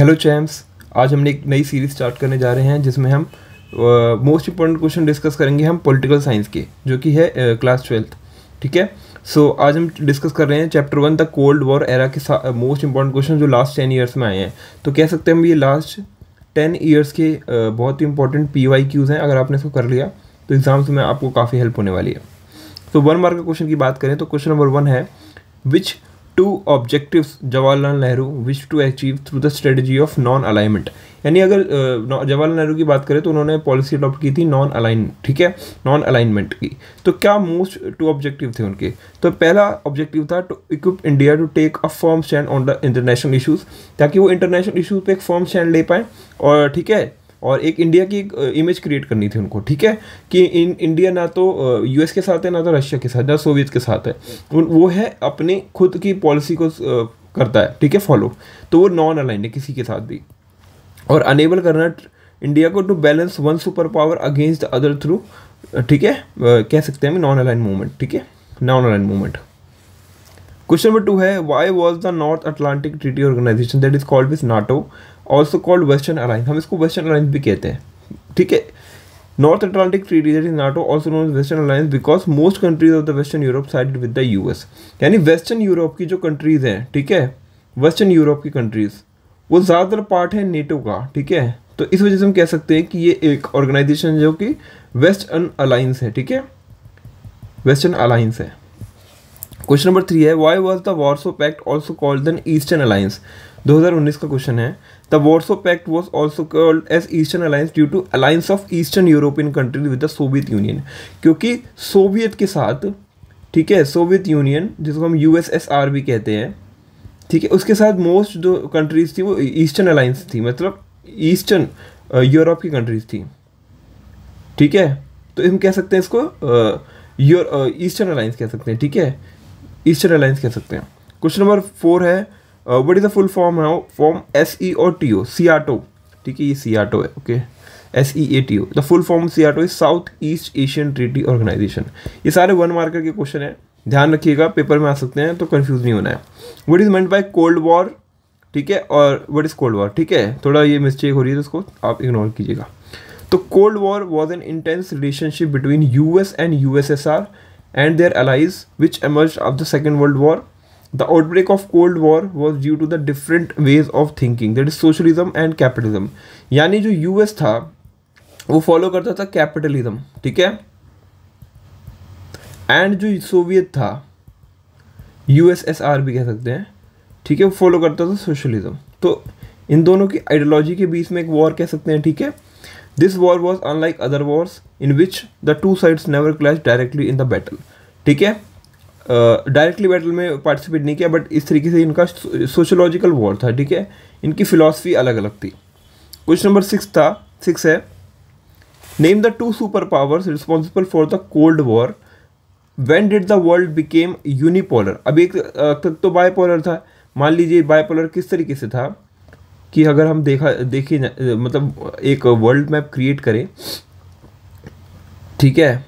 Hello champs, आज हमने एक नई सीरीज स्टार्ट करने जा रहे हैं जिसमें हम मोस्ट इंपॉर्टेंट क्वेश्चन डिस्कस करेंगे हम पॉलिटिकल साइंस के, जो कि है क्लास 12th। ठीक है। सो आज हम डिस्कस कर रहे हैं chapter 1 the cold war era के मोस्ट इंपॉर्टेंट क्वेश्चन जो लास्ट 10 ईयर्स में आए हैं। तो कह सकते हैं हम ये लास्ट 10 ईयर्स के बहुत ही इंपॉर्टेंट PYQs हैं। अगर आपने इसको कर लिया तो एग्जाम्स में आपको काफ़ी हेल्प होने वाली है। तो 1 मार्क का क्वेश्चन की बात करें तो क्वेश्चन नंबर 1 है, which two objectives Jawaharlal Nehru wish to achieve through the strategy of non alignment. यानी अगर जवाहरलाल नेहरू की बात करें तो उन्होंने पॉलिसी अडॉप्ट की थी नॉन अलाइन, ठीक है, नॉन अलाइनमेंट की। तो क्या मोस्ट 2 ऑब्जेक्टिव थे उनके? तो पहला ऑब्जेक्टिव था to equip India to take a firm stand on the international issues, ताकि वो इंटरनेशनल इशूज़ पे एक फर्म स्टैंड ले पाएँ, और ठीक है, और एक इंडिया की एक इमेज क्रिएट करनी थी उनको, ठीक है, कि इंडिया ना तो US के साथ है, ना तो रशिया के साथ, ना सोवियत के साथ है। वो है अपनी खुद की पॉलिसी को करता है, ठीक है, फॉलो। तो वो नॉन अलाइंड है किसी के साथ भी, और अनेबल करना इंडिया को to balance one super power against the other through, ठीक है, कह सकते हैं नॉन अलाइन मूवमेंट, ठीक है, non align movement. Question number 2 है, why was the North Atlantic Treaty Organization that is called with NATO also called western alliance. हम इसको वेस्टर्न अलायंस भी कहते हैं, ठीक है। North Atlantic Treaty that is NATO also known as western alliance because most countries of the western Europe sided with the US। यानी western Europe की जो कंट्रीज हैं, ठीक है, वेस्टर्न यूरोप की कंट्रीज, वो ज़्यादातर पार्ट है नेटो का, ठीक है। तो इस वजह से हम कह सकते हैं कि ये एक ऑर्गेनाइजेशन जो कि वेस्टर्न अलायंस है, ठीक है, वेस्टर्न अलायंस है। क्वेश्चन नंबर 3 है, why was the Warsaw Pact also called than eastern alliance. 2019 का क्वेश्चन है, the Warsaw Pact was also called as eastern alliance due to alliance of eastern European countries with the Soviet Union. क्योंकि Soviet के साथ, ठीक है, Soviet union जिसको हम USSR भी कहते हैं, ठीक है, उसके साथ मोस्ट जो कंट्रीज थी वो ईस्टर्न अलायंस थी, मतलब ईस्टर्न यूरोप की कंट्रीज थी, ठीक है। तो हम कह सकते हैं इसको ईस्टर्न अलायंस कह सकते हैं, ठीक है, ईस्टर्न अलायंस कह सकते हैं। क्वेश्चन नंबर 4 है, what is the full form है फॉर्म SE और TO, सियाटो, ठीक है, ये सियाटो है, okay, SEATO। The full form SEATO is South East Asian Treaty Organization. ये सारे 1 मार्कर के क्वेश्चन है, ध्यान रखिएगा, पेपर में आ सकते हैं, तो कंफ्यूज नहीं होना है। What is meant by cold war, ठीक है, और व्हाट इज कोल्ड वॉर, ठीक है, थोड़ा ये मिस्टेक हो रही है तो उसको आप इग्नोर कीजिएगा। तो cold war was an intense relationship between US and USSR and their allies which emerged after the Second World War. The outbreak of Cold War was due to the different ways of thinking, that is socialism and capitalism. यानी जो US था वो follow करता था capitalism, ठीक है, and जो Soviet था, USSR भी कह सकते हैं, ठीक है, वो फॉलो करता था सोशलिज्म। तो इन दोनों की आइडियोलॉजी के बीच में एक वॉर कह सकते हैं, ठीक है। This war was unlike other wars in which the two sides never clashed directly in the battle, ठीक है, डायरेक्टली बैटल में पार्टिसिपेट नहीं किया, बट इस तरीके से इनका सोशोलॉजिकल वॉर था, ठीक है, इनकी फिलॉसफी अलग अलग थी। क्वेश्चन नंबर 6 है, name the 2 super powers responsible for the cold war, when did the world became unipolar. अभी एक तक तो बायपोलर था, मान लीजिए बायपोलर किस तरीके से था कि अगर हम देखिए मतलब एक वर्ल्ड मैप क्रिएट करें, ठीक है,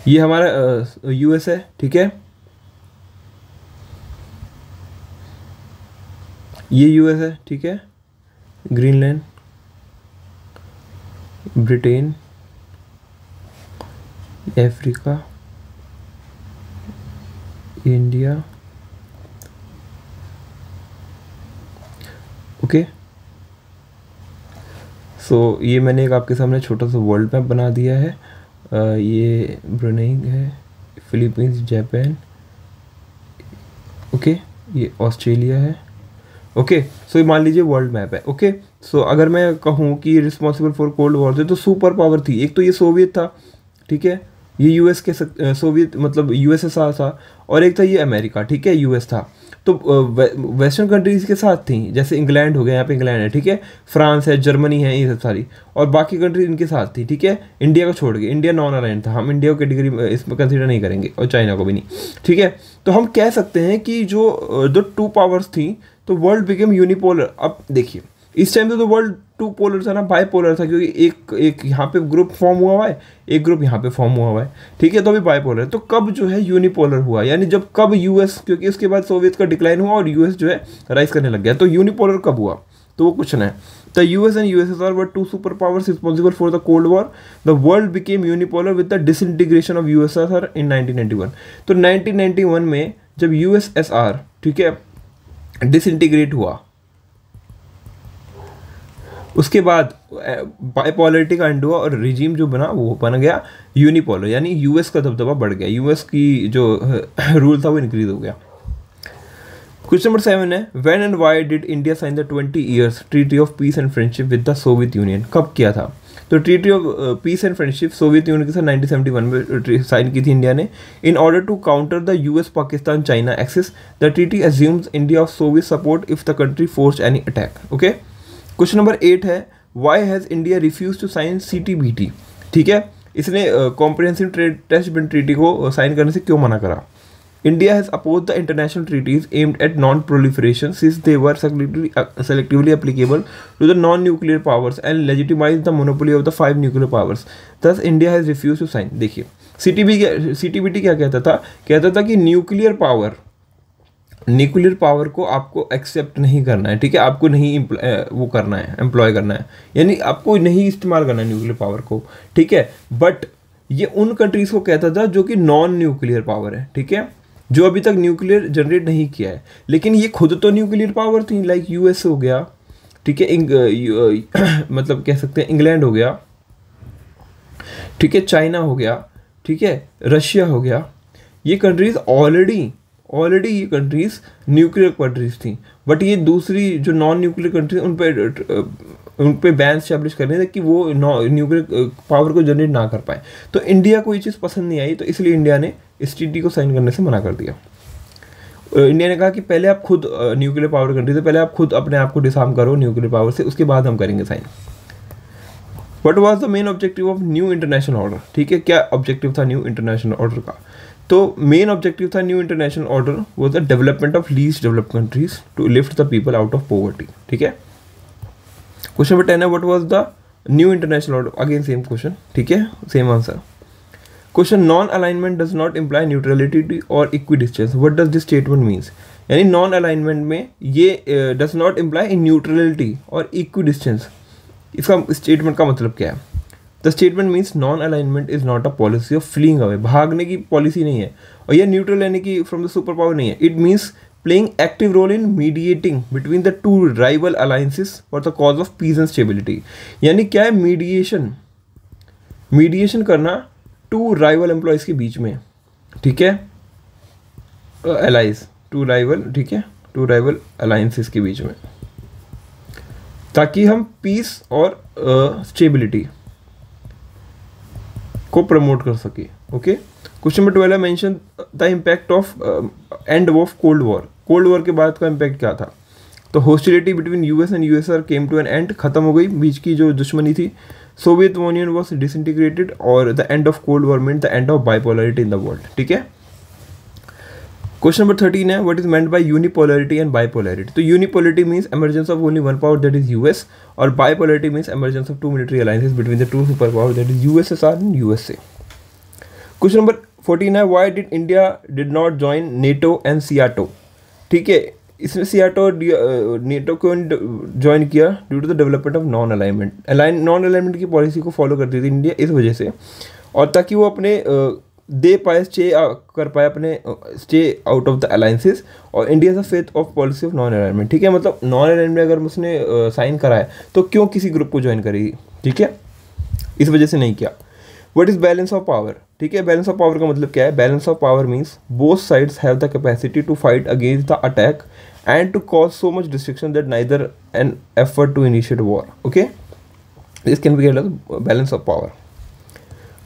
ये हमारा US है, ठीक है, ये US है, ठीक है, Greenland, Britain, Africa, India, okay. So ये मैंने एक आपके सामने छोटा सा वर्ल्ड मैप बना दिया है। ये ब्रुनेई है, फिलीपींस, जापान, ओके, ये ऑस्ट्रेलिया है, ओके। सो ये मान लीजिए वर्ल्ड मैप है, ओके। सो अगर मैं कहूँ कि रिस्पॉन्सिबल फॉर कोल्ड वॉर थे, तो सुपर पावर थी, एक तो ये सोवियत था, ठीक है, ये US के सोवियत मतलब USSR था, और एक था ये अमेरिका, ठीक है, US था। तो वेस्टर्न कंट्रीज़ के साथ थी, जैसे इंग्लैंड हो गया, यहाँ पे इंग्लैंड है, ठीक है, फ्रांस है, जर्मनी है, ये सब सारी, और बाकी कंट्रीज इनके साथ थी, ठीक है। इंडिया को छोड़ के, इंडिया नॉन अलाइन था, हम इंडिया को कैटेगरी इसमें कंसिडर नहीं करेंगे, और चाइना को भी नहीं, ठीक है। तो हम कह सकते हैं कि जो 2 पावर्स थी, तो वर्ल्ड बिकेम यूनिपोलर। अब देखिए, इस टाइम पे तो वर्ल्ड 2 पोलर था ना, बाईपोलर था, क्योंकि एक यहाँ पे ग्रुप फॉर्म हुआ है, एक ग्रुप यहाँ पे फॉर्म हुआ है, ठीक है, तो अभी बाईपोलर है। तो कब जो है यूनिपोलर हुआ, यानी जब कब US, क्योंकि उसके बाद सोवियत का डिक्लाइन हुआ और US जो है राइज करने लग गया, तो यूनिपोलर कब हुआ? तो वो क्वेश्चन है। The US and USSR were two super powers responsible for the cold war. The world became unipolar with the disintegration of USSR in 1991। तो 1991 में जब यूएसएसआर, ठीक है, डिसइंटीग्रेट हुआ, उसके बाद बाइपोलरिटी का एंड हुआ और रिजीम जो बना वो बन गया यूनिपोलर, यानी यूएस का दबदबा बढ़ गया, यूएस की जो रूल था वो इंक्रीज हो गया। क्वेश्चन नंबर 7 है, when and why did India sign the 20 years treaty of peace and friendship with the Soviet Union? कब किया था? तो treaty of peace and friendship Soviet Union के साथ 1971 में साइन की थी इंडिया ने। In order to counter the US Pakistan China axis, the treaty assumes India of Soviet support if the country force any attack. Okay. Question number 8 है, Y has India refuse to sign CTBT? ठीक है, इसने comprehensive trade test ban treaty को sign करने से क्यों मना करा? India has oppose the international treaties aimed at non proliferation since they were selectively applicable to the non-nuclear powers and legitimized the monopoly of the 5 nuclear powers. Thus India has refused to sign. देखिए CTBT क्या कहता था? कहता था कि nuclear power को आपको accept नहीं करना है, ठीक है, आपको नहीं वो करना है, एम्प्लॉय करना है, यानी आपको नहीं इस्तेमाल करना है न्यूक्लियर पावर को, ठीक है। बट ये उन कंट्रीज़ को कहता था जो कि नॉन न्यूक्लियर पावर है, ठीक है, जो अभी तक न्यूक्लियर जनरेट नहीं किया है, लेकिन ये खुद तो न्यूक्लियर पावर थी, लाइक यूएस हो गया, ठीक है, मतलब कह सकते हैं इंग्लैंड हो गया, ठीक है, चाइना हो गया, ठीक है, रशिया हो गया। ये कंट्रीज़ ऑलरेडी ये कंट्रीज़ न्यूक्लियर कंट्रीज़ थी, बट ये दूसरी जो नॉन न्यूक्लियर कंट्रीज उन पे बैन स्टैब्लिश करने थे कि वो न्यूक्लियर पावर को जनरेट ना कर पाए। तो इंडिया को ये चीज़ पसंद नहीं आई, तो इसलिए इंडिया ने इस ट्रीटी को साइन करने से मना कर दिया। इंडिया ने कहा कि पहले आप खुद न्यूक्लियर पावर कंट्री थे, पहले आप खुद अपने आप को डिसआर्म करो न्यूक्लियर पावर से, उसके बाद हम करेंगे sign. What was the main objective of new international order? ठीक है, क्या ऑब्जेक्टिव था न्यू इंटरनेशनल ऑर्डर का? तो मेन ऑब्जेक्टिव था new international order was the development of least developed countries to lift the people out of poverty. ठीक है। Question number 10 है, what was the new international order? Again same question, ठीक है, same answer. Question, non alignment does not imply neutrality और equidistance, what does this statement means? यानी non alignment में ये does not imply in neutrality और equi distance, इसका statement का मतलब क्या है? The statement means non alignment is not a policy of fleeing away, भागने की पॉलिसी नहीं है, और यह न्यूट्रल यानी कि फ्रॉम द सुपर पावर नहीं है। It means playing active role in mediating between the two rival alliances for the cause of peace and stability. यानी क्या है? मीडिएशन करना टू राइवल एम्प्लॉयज़ के बीच में, ठीक है, एलाइज, टू राइवल, ठीक है, टू राइवल अलायंसेस के बीच में, ताकि हम पीस और स्टेबिलिटी को प्रमोट कर सके। ओके। क्वेश्चन नंबर 12 है, mention the impact of end of cold war. Cold war के बाद का इम्पैक्ट क्या था? तो hostility between US and USSR came to an end, खत्म हो गई बीच की जो दुश्मनी थी। सोवियत यूनियन वॉज डिसइंटीग्रेटेड और the end of cold war meant the end of bipolarity in the world. ठीक है। क्वेश्चन नंबर 13 है, what is meant by unipolarity and bipolarity? तो unipolarity means emergence of only one power that is US, और bipolarity means emergence of two military alliances between the two super power that is USSR and USA. Question number 14 है, why did India did not join NATO and SEATO? ठीक है, इसने SEATO NATO को join किया due to the development of non alignment की policy को follow करती थी इंडिया इस वजह से, और ताकि वो अपने दे पाए, कर पाए अपने stay out of the alliances, और इंडिया का faith of policy of non alignment. ठीक है, मतलब नॉन अलाइनमेंट अगर उसने साइन करा है तो क्यों किसी ग्रुप को ज्वाइन करेगी? ठीक है, इस वजह से नहीं किया। What is balance of power? ठीक है, बैलेंस ऑफ पावर का मतलब क्या है? Balance of power means both sides have the capacity to fight against the attack and to cause so much destruction that neither an effort to initiate war. Okay, this can be called as balance of power.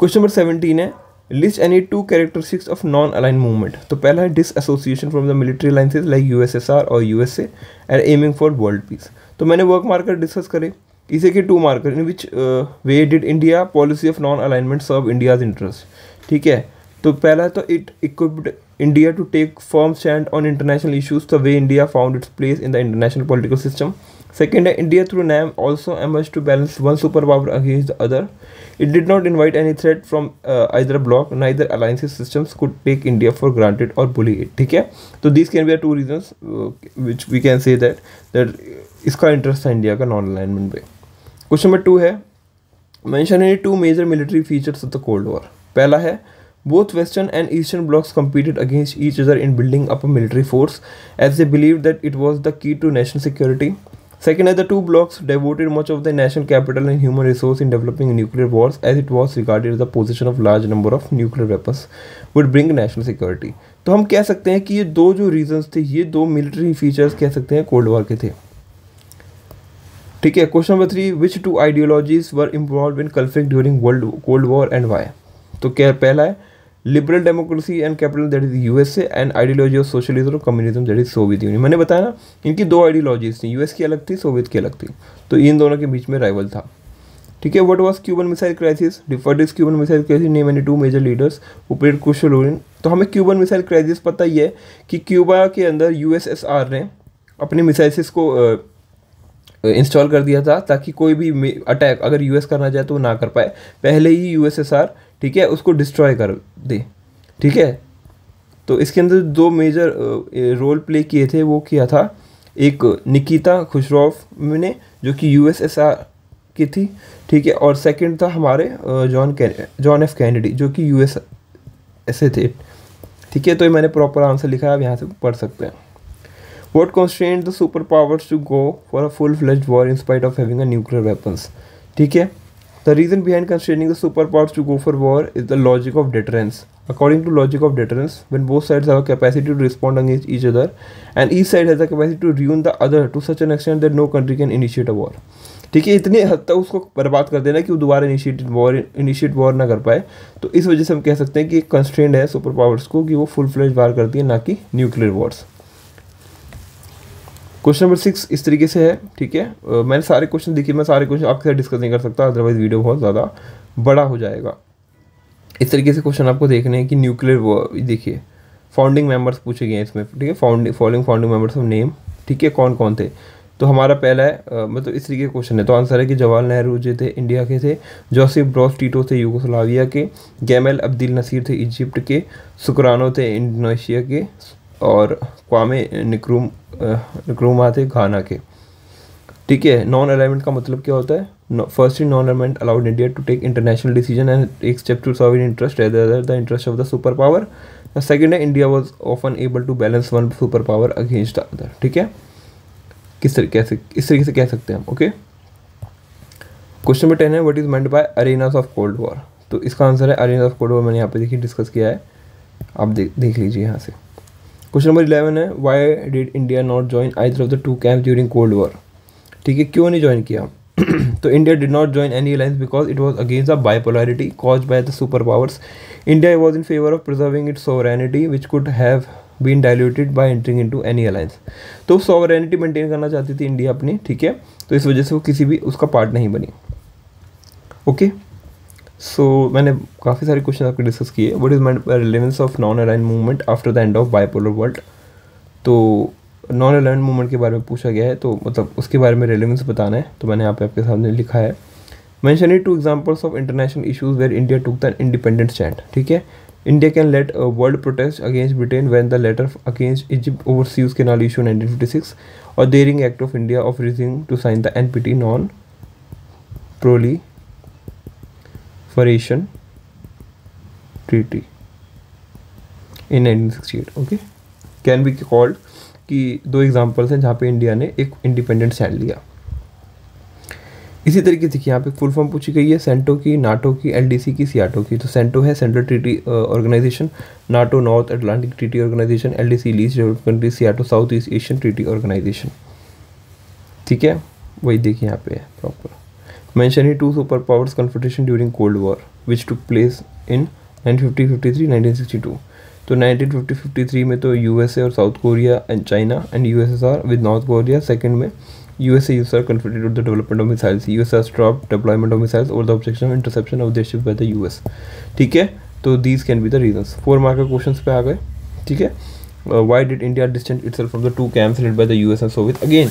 Question number 17 है, list any two characteristics of non-aligned movement. तो पहला है disassociation from the military alliances like USSR और USA and aiming for world peace. तो मैंने work marker discuss करे, इसे के two marker, in which way did India policy of non alignment serve India's interest. ठीक है, तो पहला तो it equipped India to take firm stand on international issues the way India found its place in the international political system. Second, India through NAM also emerged to balance one superpower against the other. It did not invite any threat from either bloc, neither alliances systems could take India for granted or bully it. ठीक है, तो these can be two reasons which we can say that इसका interest था India का non alignment पे। Question number 2 है, mention any 2 major military features of the cold war. पहला है, both western and eastern blocks competed against each other in building up a military force as they believed that it was the key to national security. Second is the two blocks devoted much of the national capital and human resource in developing nuclear wars as it was regarded as the possession of large number of nuclear weapons would bring national security. तो हम कह सकते हैं कि ये दो जो reasons थे, ये दो मिलिट्री फीचर्स कह सकते हैं कोल्ड वॉर के थे। ठीक है। Question number 3, which two ideologies were involved in conflict during cold war and why. तो क्या पहला है, liberal democracy and capital that is USA and ideology of socialism और communism that is Soviet Union. मैंने बताया ना, इनकी दो आइडियोलॉजीज थी, यूएस की अलग थी, सोवियत की अलग थी, तो इन दोनों के बीच में राइवल था। ठीक है। What was Cuban missile crisis, what is Cuban missile crisis, name any 2 major leaders who played crucial role in. तो हमें क्यूबन मिसाइल क्राइसिस पता ही है कि क्यूबा के अंदर यूएसएसआर ने अपने मिसाइल्स को इंस्टॉल कर दिया था ताकि कोई भी अटैक अगर यूएस करना चाहे तो वो ना कर पाए, पहले ही यूएसएसआर, ठीक है, उसको डिस्ट्रॉय कर दे। ठीक है। तो इसके अंदर 2 मेजर रोल प्ले किए थे, वो किया था एक निकिता खुशरोव ने जो कि यूएसएसआर की थी, ठीक है, और सेकंड था हमारे जॉन एफ कैनेडी जो कि यूएसए थे। ठीक है। तो ये मैंने प्रॉपर आंसर लिखा है, आप यहाँ से पढ़ सकते हैं। What constrained the superpowers to go for a full-fledged war in spite of having a nuclear weapons? ठीक है। The reason behind constraining the superpowers to go for war is the logic of deterrence. According to logic of deterrence, when both sides have a capacity to respond against each other, and each side has the capacity to ruin the other to such an extent that no country can initiate a war. ठीक है, इतने हद तक उसको बर्बाद कर देना कि वो दोबारा इनिशिएट वॉर ना कर पाए। तो इस वजह से हम कह सकते हैं कि एक कंस्ट्रेंट है सुपर पावर्स को कि वो फुल फ्लेज वार करती है, ना कि न्यूक्लियर वॉर्स। क्वेश्चन नंबर 6 इस तरीके से है। ठीक है। मैंने सारे क्वेश्चन देखिए, मैं सारे क्वेश्चन आपके साथ डिस्कस नहीं कर सकता, अदरवाइज वीडियो बहुत ज़्यादा बड़ा हो जाएगा। इस तरीके से क्वेश्चन आपको देखने हैं कि न्यूक्लियर वॉर, देखिए फाउंडिंग मेंबर्स पूछे गए हैं इसमें। ठीक है। Following founding members of name. ठीक है। कौन कौन थे, तो हमारा पहला है मतलब इस तरीके का क्वेश्चन है, तो आंसर है कि जवाहरलाल नेहरू जो थे इंडिया के थे, जोसेफ ब्रोज टीटो थे यूगोस्लाविया के, गैमल अब्दिल नसीर थे इजिप्ट के, सुकरानो थे इंडोनेशिया के, और क्वामे निक्रुमा थे घाना के। ठीक है। नॉन अलाइनमेंट का मतलब क्या होता है, firstly non alignment allowed India to take international decision and take step to serve in interest rather the interest of the super power. The second है India was often able to balance one super power against the other. ठीक है। इस तरीके से कह सकते हैं हम। ओके। क्वेश्चन नंबर 10 है, what is meant by arenas of cold war. तो इसका आंसर है अरेनास ऑफ कोल्ड वॉर, मैंने यहाँ पे देखिए डिस्कस किया है, आप देख लीजिए यहाँ से। क्वेश्चन नंबर 11 है, why did India not join either of the 2 camps during cold war. ठीक है। क्यों नहीं ज्वाइन किया तो India did not join any alliance because it was against the bipolarity caused by the super powers. India was in favour of preserving its sovereignty which could have been diluted by entering into any alliance. तो sovereignty maintain करना चाहती थी India अपनी। ठीक है। तो इस वजह से वो किसी भी उसका पार्ट नहीं बनी। ओके। सो मैंने काफ़ी सारे क्वेश्चन आपके डिस्कस किए। What is meant bye relevance of non align movement after the end of bipolar world. तो नॉन अलाइन मूवमेंट के बारे में पूछा गया है, तो मतलब उसके बारे में रेलेवेंस बताना है, तो मैंने यहाँ पे आपके सामने लिखा है। Mention it 2 examples of international issues where India took the independent stand. ठीक है। India can let world protest against Britain when the latter against Egypt over Suez Canal issue 1956 और daring act of India of refusing to sign the NPT non proliferation treaty in 1968। ओके। Can be called कि 2 examples हैं जहाँ पे India ने एक independent stand लिया। इसी तरीके से यहाँ पे फुल फॉर्म पूछी गई है सेंटो की, नाटो की, एलडीसी की, सियाटो की। तो सेंटो है Central Treaty Organisation, NATO North Atlantic Treaty Organisation, LDC least developed country, SEATO South East Asian Treaty Organisation. ठीक है। वही देखिए यहाँ पे है प्रॉपर। मेंशन ही 2 super powers confrontation during cold war which took place in 1950-53 1962। तो 1950-53 में तो यूएसए और South Korea and China and USSR with North Korea. Second में USA USSR confronted with the development of missiles, USR stop deployment of missiles और the objection of interception of their ships by the US. ठीक है। तो these can be the reasons. 4 mark के questions पे आ गए। ठीक है। Why did India distance itself from the 2 camps led by the US and Soviet. Again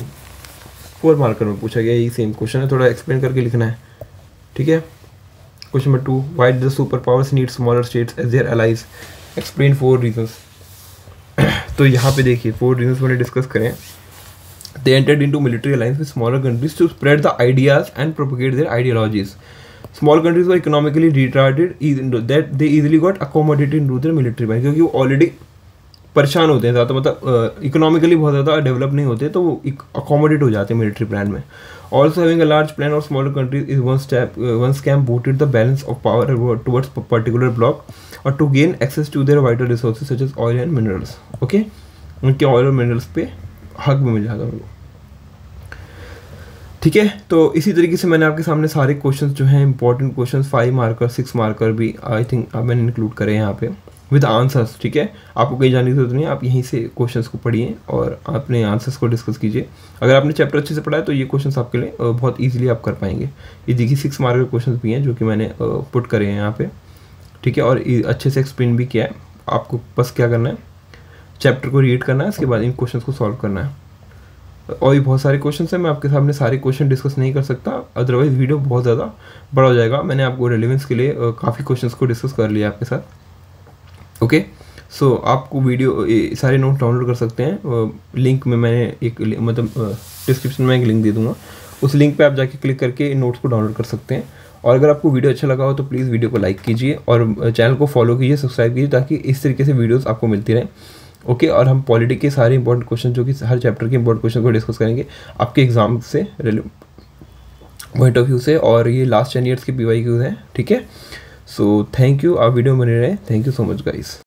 4 marker में पूछा गया, यही सेम क्वेश्चन है, थोड़ा एक्सप्लेन करके लिखना है। ठीक है। Question number 2, why did the super powers need smaller states as their allies। Explain 4 reasons. तो यहाँ पे देखिए 4 रीजंस मैंने डिस्कस करें। They entered into military alliance with smaller countries to spread the ideas and propagate their ideologies. Small countries were economically retarded that they easily got accommodated into their military band, क्योंकि वो already परेशान होते हैं ज़्यादा, मतलब economically बहुत ज़्यादा develop नहीं होते, तो वो अकोमोडेट हो जाते हैं मिलिट्री प्लान में. Also having a large plan of smaller countries is one scam booted the balance of power towards particular bloc और to gain access to their vital resources such as oil and minerals. Okay, उनके oil और minerals पे हक भी मिल जाता है उनको. ठीक है, तो इसी तरीके से मैंने आपके सामने सारे क्वेश्चंस जो हैं इंपॉर्टेंट क्वेश्चंस 5 मार्कर 6 मार्कर भी आई थिंक मैंने इंक्लूड करे हैं यहाँ पे विद आंसर्स. ठीक है, आपको कहीं जाने की जरूरत नहीं है, आप यहीं से क्वेश्चंस को पढ़िए और अपने आंसर्स को डिस्कस कीजिए. अगर आपने चैप्टर अच्छे से पढ़ा है तो ये क्वेश्चंस आपके लिए बहुत ईजिली आप कर पाएंगे. ये देखिए 6 मार्कर क्वेश्चन भी हैं जो कि मैंने पुट करे हैं यहाँ पे. ठीक है, और अच्छे से एक्सप्लेन भी किया है. आपको बस क्या करना है, चैप्टर को रीड करना है, इसके बाद इन क्वेश्चन को सॉल्व करना है. और भी बहुत सारे क्वेश्चन हैं, मैं आपके सामने सारे क्वेश्चन डिस्कस नहीं कर सकता, अदरवाइज वीडियो बहुत ज़्यादा बड़ा हो जाएगा. मैंने आपको रेलेवेंस के लिए काफ़ी क्वेश्चंस को डिस्कस कर लिया आपके साथ. ओके, सो आपको वीडियो सारे नोट्स डाउनलोड कर सकते हैं. लिंक में मैंने एक मतलब डिस्क्रिप्शन में एक लिंक दे दूँगा, उस लिंक पे आप जाके क्लिक करके इन नोट्स को डाउनलोड कर सकते हैं. और अगर आपको वीडियो अच्छा लगा हो तो प्लीज़ वीडियो को लाइक कीजिए और चैनल को फॉलो कीजिए, सब्सक्राइब कीजिए, ताकि इस तरीके से वीडियोज़ आपको मिलती रहें. ओके, और हम पॉलिटी के सारे इंपॉर्टेंट क्वेश्चन जो कि हर चैप्टर के इंपॉर्टेंट क्वेश्चन को डिस्कस करेंगे आपके एग्जाम से पॉइंट ऑफ व्यू से, और ये लास्ट 10 ईयर्स के PYQs हैं. ठीक है, सो थैंक यू, आप वीडियो में बने रहे. Thank you so much guys.